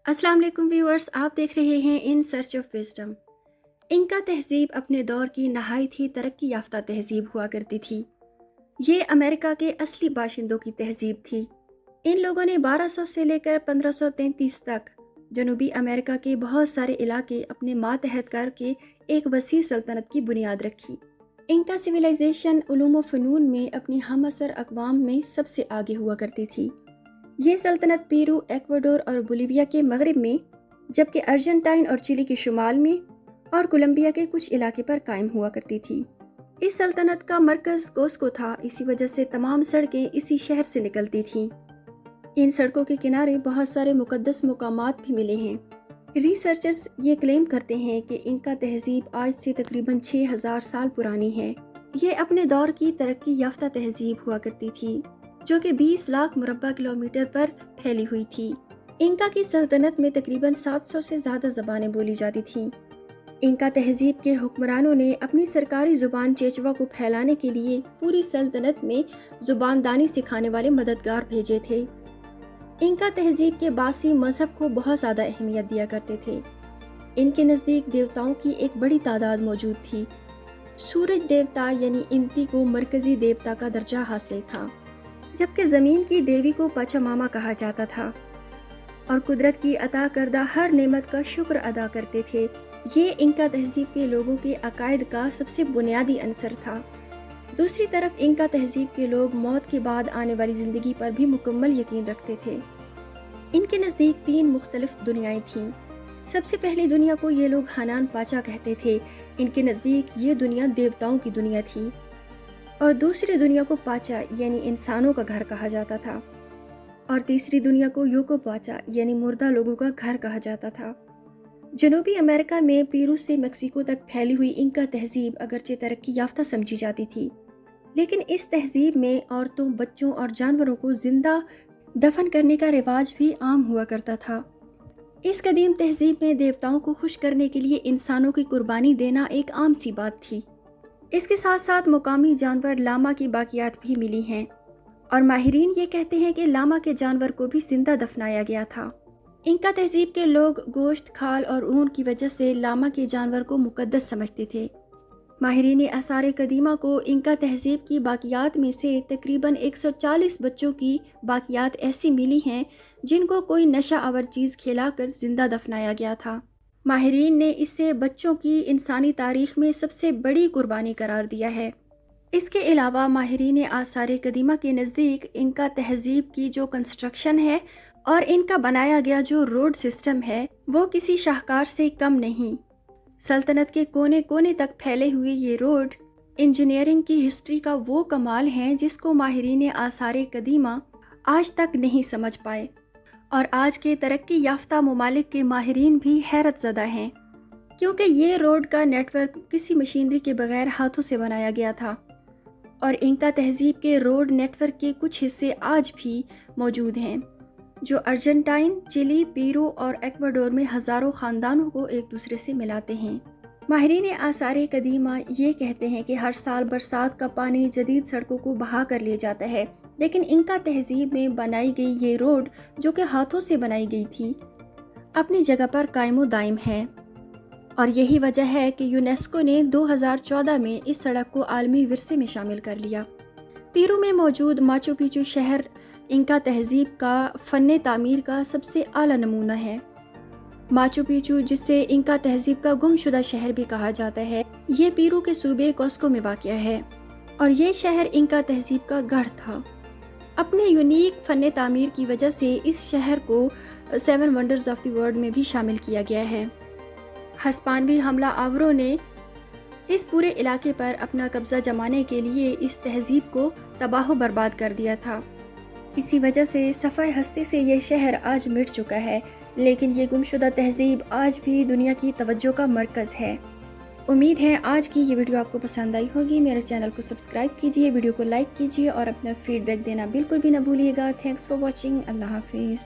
अस्सलाम वालेकुम व्यूअर्स, आप देख रहे हैं in search of wisdom. Inca तहजीब अपने दौर की नहायत ही तरक्की याफ्ता तहजीब हुआ करती थी। ये अमेरिका के असली बाशिंदों की तहजीब थी। इन लोगों ने 1200 से लेकर 1533 तक जनूबी अमेरिका के बहुत सारे इलाके अपने मातहत करके एक वसी सल्तनत की बुनियाद रखी। इंका सिविलाइजेशन उलूम व फ़नून में अपनी हम असर अक़वाम में सबसे आगे हुआ करती थी। ये सल्तनत पेरू, एक्वाडोर और बोलिविया के मगरिब में, जबकि अर्जेंटाइन और चिली के शुमाल में और कोलंबिया के कुछ इलाके पर कायम हुआ करती थी। इस सल्तनत का मरकज़ कोस्को था, इसी वजह से तमाम सड़कें इसी शहर से निकलती थीं। इन सड़कों के किनारे बहुत सारे मुक़द्दस मुकामात भी मिले हैं। रिसर्चर्स ये क्लेम करते हैं कि इंका तहजीब आज से तकरीबन 6000 साल पुरानी है। ये अपने दौर की तरक्की याफ्ता तहजीब हुआ करती थी, जो कि 20 लाख मुरब्बा किलोमीटर पर फैली हुई थी। इंका की सल्तनत में तकरीबन 700 से ज़्यादा ज़बानें बोली जाती थीं। इंका तहजीब के हुक्मरानों ने अपनी सरकारी ज़ुबान चेचवा को फैलाने के लिए पूरी सल्तनत में ज़ुबानदानी सिखाने वाले मददगार भेजे थे। इंका तहजीब के बासी मज़हब को बहुत ज़्यादा अहमियत दिया करते थे। इनके नज़दीक देवताओं की एक बड़ी तादाद मौजूद थी। सूरज देवता यानी इंती को मरकज़ी देवता का दर्जा हासिल था, जबकि ज़मीन की देवी को पचामामा कहा जाता था और कुदरत की अता करदा हर नेमत का शुक्र अदा करते थे। ये इंका तहजीब के लोगों के अकायद का सबसे बुनियादी अंसर था। दूसरी तरफ इंका तहजीब के लोग मौत के बाद आने वाली ज़िंदगी पर भी मुकम्मल यकीन रखते थे। इनके नज़दीक 3 मुख्तलिफ दुनियाएं थीं। सबसे पहली दुनिया को ये लोग हनान पाचा कहते थे। इनके नज़दीक ये दुनिया देवताओं की दुनिया थी और दूसरी दुनिया को पाचा यानी इंसानों का घर कहा जाता था और तीसरी दुनिया को योको पाचा यानी मुर्दा लोगों का घर कहा जाता था। जनूबी अमेरिका में पेरू से मेक्सिको तक फैली हुई इंका तहजीब अगरचे तरक्की याफ्ता समझी जाती थी, लेकिन इस तहजीब में औरतों, बच्चों और जानवरों को जिंदा दफन करने का रिवाज भी आम हुआ करता था। इस कदीम तहजीब में देवताओं को खुश करने के लिए इंसानों की कुर्बानी देना एक आम सी बात थी। इसके साथ साथ मुकामी जानवर लामा की बाकियात भी मिली हैं और माहिरीन ये कहते हैं कि लामा के जानवर को भी जिंदा दफनाया गया था। इंका तहजीब के लोग गोश्त, खाल और ऊन की वजह से लामा के जानवर को मुकद्दस समझते थे। माहिरीन आसार कदीमा को इंका तहजीब की बाकियात में से तकरीबन 140 बच्चों की बाकियात ऐसी मिली हैं जिनको कोई नशा आवर चीज़ खिलाकर जिंदा दफनाया गया था। माहिरीन ने इसे बच्चों की इंसानी तारीख में सबसे बड़ी कुर्बानी करार दिया है। इसके अलावा माहिरीन आसार कदीमा के नज़दीक इंका तहजीब की जो कंस्ट्रक्शन है और इनका बनाया गया जो रोड सिस्टम है वो किसी शाहकार से कम नहीं। सल्तनत के कोने कोने तक फैले हुए ये रोड इंजीनियरिंग की हिस्ट्री का वो कमाल है जिसको माहिरीन आसार कदीमा आज तक नहीं समझ पाए और आज के तरक्की याफ्ता ममालिक के माहिरीन भी हैरत ज़दा हैं, क्योंकि ये रोड का नेटवर्क किसी मशीनरी के बगैर हाथों से बनाया गया था और इंका तहजीब के रोड नेटवर्क के कुछ हिस्से आज भी मौजूद हैं जो अर्जेंटाइन, चिली, पेरू और एक्वाडोर में हज़ारों ख़ानदानों को एक दूसरे से मिलाते हैं। माहिरीन आसार कदीमा ये कहते हैं कि हर साल बरसात का पानी जदीद सड़कों को बहा कर ले जाता है, लेकिन इंका तहजीब में बनाई गई ये रोड जो कि हाथों से बनाई गई थी अपनी जगह पर कायमो दायम है और यही वजह है कि यूनेस्को ने 2014 में इस सड़क को आलमी विरसे में शामिल कर लिया। पेरू में मौजूद माचू पिचू शहर इंका तहजीब का फ़न तामीर का सबसे आला नमूना है। माचू पिचू, जिसे इंका तहजीब का गुमशुदा शहर भी कहा जाता है, ये पेरू के सूबे कोस्को में वाक़या है और ये शहर इंका तहजीब का गढ़ था। अपने यूनिक फ़न तामीर की वजह से इस शहर को 7 वंडर्स ऑफ द वर्ल्ड में भी शामिल किया गया है। हस्पानवी हमला आवरों ने इस पूरे इलाके पर अपना कब्ज़ा जमाने के लिए इस तहजीब को तबाह बर्बाद कर दिया था। इसी वजह से सफ़ाए हस्ती से ये शहर आज मिट चुका है, लेकिन ये गुमशुदा तहजीब आज भी दुनिया की तवज्जो का मरकज़ है। उम्मीद है आज की ये वीडियो आपको पसंद आई होगी। मेरे चैनल को सब्सक्राइब कीजिए, वीडियो को लाइक कीजिए और अपना फीडबैक देना बिल्कुल भी ना भूलिएगा। Thanks for watching. अल्लाह हाफिज़।